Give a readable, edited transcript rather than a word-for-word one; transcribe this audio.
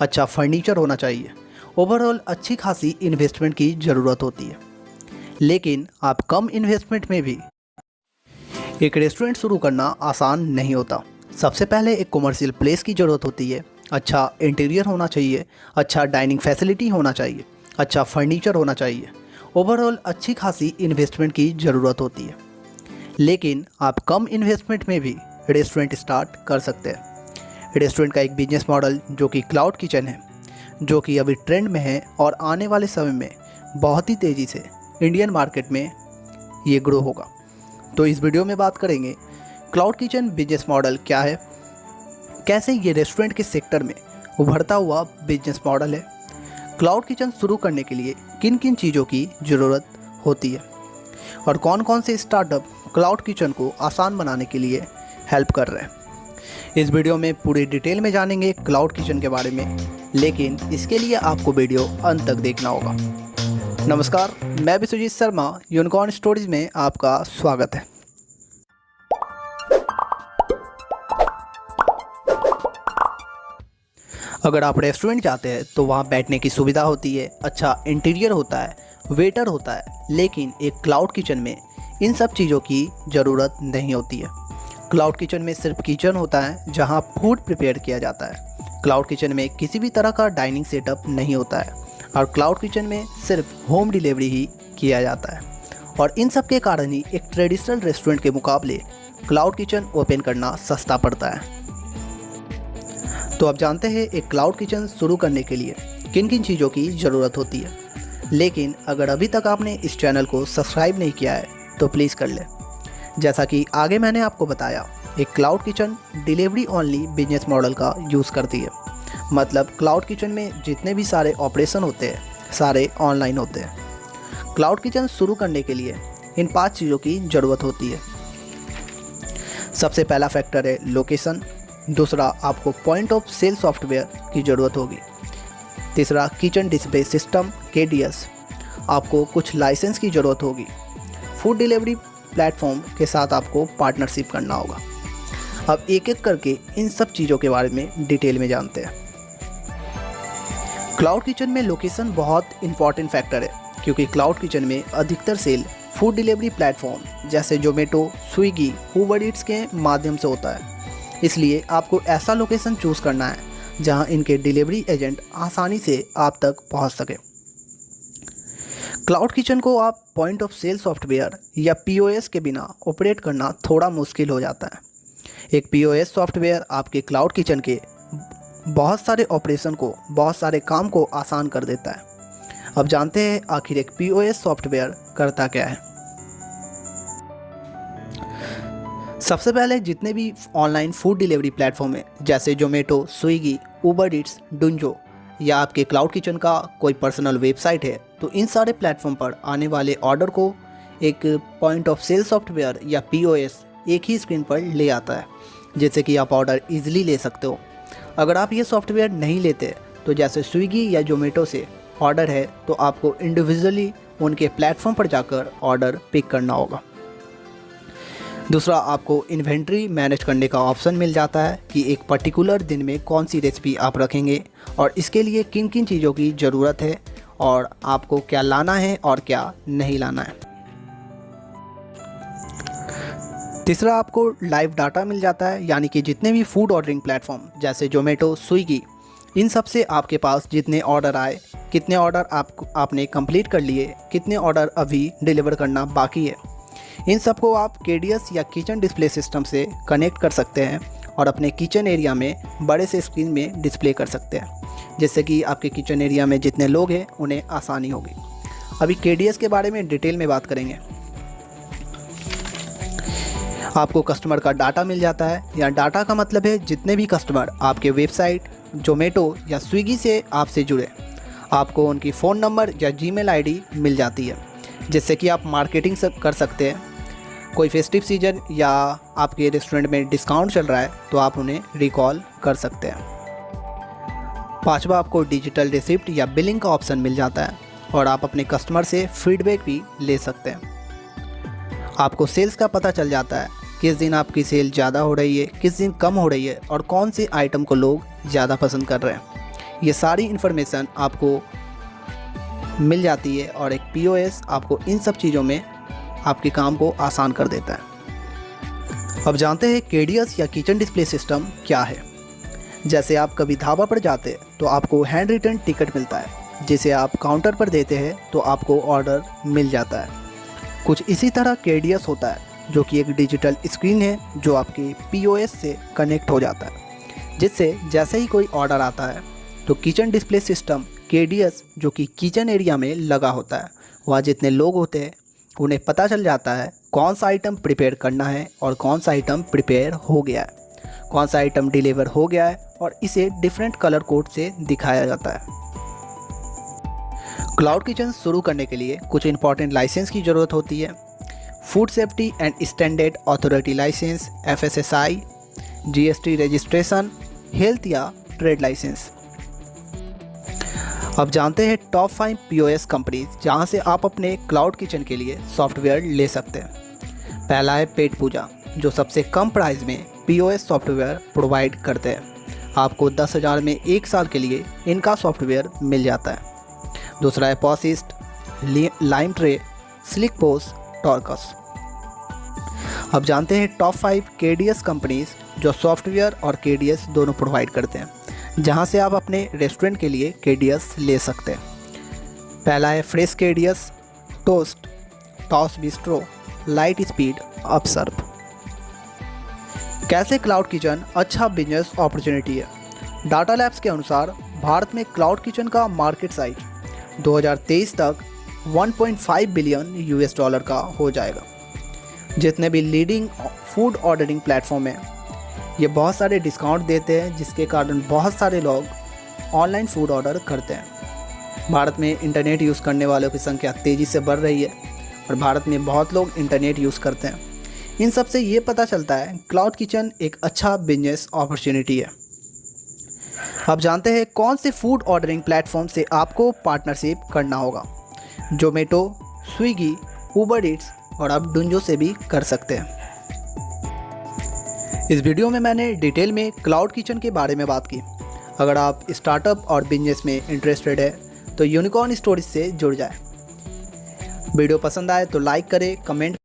अच्छा फर्नीचर होना चाहिए। ओवरऑल अच्छी खासी इन्वेस्टमेंट की ज़रूरत होती है। लेकिन आप कम इन्वेस्टमेंट में भी एक रेस्टोरेंट शुरू करना आसान नहीं होता। सबसे पहले एक कमर्शियल प्लेस की ज़रूरत होती है। अच्छा इंटीरियर होना चाहिए, अच्छा डाइनिंग फैसिलिटी होना चाहिए, अच्छा फर्नीचर होना चाहिए। ओवरऑल अच्छी खासी इन्वेस्टमेंट की ज़रूरत होती है। लेकिन आप कम इन्वेस्टमेंट में भी रेस्टोरेंट स्टार्ट कर सकते हैं। रेस्टोरेंट का एक बिजनेस मॉडल जो कि क्लाउड किचन है, जो कि अभी ट्रेंड में है और आने वाले समय में बहुत ही तेज़ी से इंडियन मार्केट में ये ग्रो होगा। तो इस वीडियो में बात करेंगे क्लाउड किचन बिजनेस मॉडल क्या है, कैसे ये रेस्टोरेंट के सेक्टर में उभरता हुआ बिजनेस मॉडल है, क्लाउड किचन शुरू करने के लिए किन किन चीज़ों की ज़रूरत होती है और कौन कौन से स्टार्टअप क्लाउड किचन को आसान बनाने के लिए हेल्प कर रहे हैं। इस वीडियो में पूरी डिटेल में जानेंगे क्लाउड किचन के बारे में, लेकिन इसके लिए आपको वीडियो अंत तक देखना होगा। नमस्कार, मैं विश्वजीत शर्मा, यूनिकॉर्न स्टोरीज में आपका स्वागत है। अगर आप रेस्टोरेंट जाते हैं तो वहाँ बैठने की सुविधा होती है, अच्छा इंटीरियर होता है, वेटर होता है, लेकिन एक क्लाउड किचन में इन सब चीज़ों की ज़रूरत नहीं होती है। क्लाउड किचन में सिर्फ किचन होता है जहाँ फूड प्रिपेयर किया जाता है। क्लाउड किचन में किसी भी तरह का डाइनिंग सेटअप नहीं होता है और क्लाउड किचन में सिर्फ होम डिलीवरी ही किया जाता है। और इन सब के कारण ही एक ट्रेडिशनल रेस्टोरेंट के मुकाबले क्लाउड किचन ओपन करना सस्ता पड़ता है। तो आप जानते हैं एक क्लाउड किचन शुरू करने के लिए किन किन चीज़ों की ज़रूरत होती है। लेकिन अगर अभी तक आपने इस चैनल को सब्सक्राइब नहीं किया है तो प्लीज़ कर लें। जैसा कि आगे मैंने आपको बताया, एक cloud kitchen delivery only business model का यूज़ करती है। मतलब क्लाउड किचन में जितने भी सारे ऑपरेशन होते हैं सारे ऑनलाइन होते हैं। क्लाउड किचन शुरू करने के लिए इन 5 चीज़ों की ज़रूरत होती है। सबसे पहला फैक्टर है लोकेशन। दूसरा, आपको पॉइंट ऑफ सेल सॉफ्टवेयर की ज़रूरत होगी। तीसरा, किचन डिस्प्ले सिस्टम KDS। आपको कुछ लाइसेंस की ज़रूरत होगी। फूड डिलीवरी प्लेटफॉर्म के साथ आपको पार्टनरशिप करना होगा। अब एक एक करके इन सब चीज़ों के बारे में डिटेल में जानते हैं। क्लाउड किचन में लोकेशन बहुत इंपॉर्टेंट फैक्टर है, क्योंकि क्लाउड किचन में अधिकतर सेल फूड डिलीवरी प्लेटफॉर्म जैसे जोमेटो, स्विगी, उबर ईट्स के माध्यम से होता है। इसलिए आपको ऐसा लोकेशन चूज़ करना है जहां इनके डिलीवरी एजेंट आसानी से आप तक पहुंच सके। क्लाउड किचन को आप पॉइंट ऑफ सेल सॉफ्टवेयर या POS के बिना ऑपरेट करना थोड़ा मुश्किल हो जाता है। एक POS सॉफ्टवेयर आपके क्लाउड किचन के बहुत सारे ऑपरेशन को, बहुत सारे काम को आसान कर देता है। अब जानते हैं आखिर एक POS सॉफ्टवेयर करता क्या है। सबसे पहले जितने भी ऑनलाइन फूड डिलीवरी प्लेटफॉर्म है जैसे जोमेटो, स्विगी, उबर ईट्स, डुंजो या आपके क्लाउड किचन का कोई पर्सनल वेबसाइट है, तो इन सारे प्लेटफॉर्म पर आने वाले ऑर्डर को एक पॉइंट ऑफ सेल सॉफ्टवेयर या POS एक ही स्क्रीन पर ले आता है, जिससे कि आप ऑर्डर ईजिली ले सकते हो। अगर आप ये सॉफ्टवेयर नहीं लेते तो जैसे स्विगी या जोमेटो से ऑर्डर है तो आपको इंडिविजुअली उनके प्लेटफॉर्म पर जाकर ऑर्डर पिक करना होगा। दूसरा, आपको इन्वेंट्री मैनेज करने का ऑप्शन मिल जाता है कि एक पर्टिकुलर दिन में कौन सी रेसिपी आप रखेंगे और इसके लिए किन किन चीज़ों की ज़रूरत है और आपको क्या लाना है और क्या नहीं लाना है। तीसरा, आपको लाइव डाटा मिल जाता है, यानी कि जितने भी फूड ऑर्डरिंग प्लेटफॉर्म जैसे जोमेटो, स्विगी, इन सब से आपके पास जितने ऑर्डर आए, कितने ऑर्डर आपने कंप्लीट कर लिए, कितने ऑर्डर अभी डिलीवर करना बाकी है, इन सबको आप KDS या किचन डिस्प्ले सिस्टम से कनेक्ट कर सकते हैं और अपने किचन एरिया में बड़े से स्क्रीन में डिस्प्ले कर सकते हैं, जिससे कि आपके किचन एरिया में जितने लोग हैं उन्हें आसानी होगी। अभी KDS के बारे में डिटेल में बात करेंगे। आपको कस्टमर का डाटा मिल जाता है, या डाटा का मतलब है जितने भी कस्टमर आपके वेबसाइट, जोमेटो या स्विगी से आपसे जुड़े, आपको उनकी फ़ोन नंबर या Gmail ID मिल जाती है, जिससे कि आप मार्केटिंग कर सकते हैं। कोई फेस्टिव सीजन या आपके रेस्टोरेंट में डिस्काउंट चल रहा है तो आप उन्हें रिकॉल कर सकते हैं। पांचवा, आपको डिजिटल रिसिप्ट या बिलिंग का ऑप्शन मिल जाता है और आप अपने कस्टमर से फीडबैक भी ले सकते हैं। आपको सेल्स का पता चल जाता है, किस दिन आपकी सेल ज़्यादा हो रही है, किस दिन कम हो रही है और कौन से आइटम को लोग ज़्यादा पसंद कर रहे हैं। ये सारी इन्फॉर्मेशन आपको मिल जाती है और एक POS आपको इन सब चीज़ों में आपके काम को आसान कर देता है। अब जानते हैं KDS या किचन डिस्प्ले सिस्टम क्या है। जैसे आप कभी ढाबा पर जाते हैं तो आपको हैंड रिटन टिकट मिलता है, जिसे आप काउंटर पर देते हैं तो आपको ऑर्डर मिल जाता है। कुछ इसी तरह KDS होता है, जो कि एक डिजिटल स्क्रीन है जो आपके POS से कनेक्ट हो जाता है, जिससे जैसे ही कोई ऑर्डर आता है तो किचन डिस्प्ले सिस्टम KDS जो कि किचन एरिया में लगा होता है, वहाँ जितने लोग होते हैं उन्हें पता चल जाता है कौन सा आइटम प्रिपेयर करना है और कौन सा आइटम प्रिपेयर हो गया है, कौन सा आइटम डिलीवर हो गया है, और इसे डिफरेंट कलर कोड से दिखाया जाता है। क्लाउड किचन शुरू करने के लिए कुछ इंपॉर्टेंट लाइसेंस की ज़रूरत होती है। Food safety and standard authority license, FSSAI, GST registration, health या ट्रेड लाइसेंस। अब जानते हैं टॉप 5 POS कंपनीज जहां से आप अपने क्लाउड किचन के लिए सॉफ्टवेयर ले सकते हैं। पहला है पेट पूजा, जो सबसे कम प्राइस में POS सॉफ्टवेयर प्रोवाइड करते हैं। आपको 10,000 में 1 साल के लिए इनका सॉफ्टवेयर मिल जाता है। दूसरा है पॉसिस्ट, लाइमट्रे, स्लिकपोस्ट, टॉर्कस। अब जानते हैं टॉप 5 KDS कंपनीज जो सॉफ्टवेयर और KDS दोनों प्रोवाइड करते हैं, जहां से आप अपने रेस्टोरेंट के लिए KDS ले सकते हैं। पहला है fresh KDS, Toast, Toss bistro, light speed, UpServe. कैसे क्लाउड किचन अच्छा बिजनेस अपॉर्चुनिटी है। डाटा लैब्स के अनुसार भारत में क्लाउड किचन का मार्केट साइज 2023 तक 1.5 बिलियन $, का हो जाएगा। जितने भी लीडिंग फूड ऑर्डरिंग प्लेटफॉर्म हैं, ये बहुत सारे डिस्काउंट देते हैं, जिसके कारण बहुत सारे लोग ऑनलाइन फूड ऑर्डर करते हैं। भारत में इंटरनेट यूज़ करने वालों की संख्या तेज़ी से बढ़ रही है और भारत में बहुत लोग इंटरनेट यूज़ करते हैं। इन सब से ये पता चलता है क्लाउड किचन एक अच्छा बिजनेस अपॉर्चुनिटी है। अब जानते हैं कौन से फूड ऑर्डरिंग प्लेटफॉर्म से आपको पार्टनरशिप करना होगा। जोमेटो, स्विगी, उबर ईट्स और आप डुंजो से भी कर सकते हैं। इस वीडियो में मैंने डिटेल में क्लाउड किचन के बारे में बात की। अगर आप स्टार्टअप और बिजनेस में इंटरेस्टेड है तो यूनिकॉर्न स्टोरीज से जुड़ जाए। वीडियो पसंद आए तो लाइक करें, कमेंट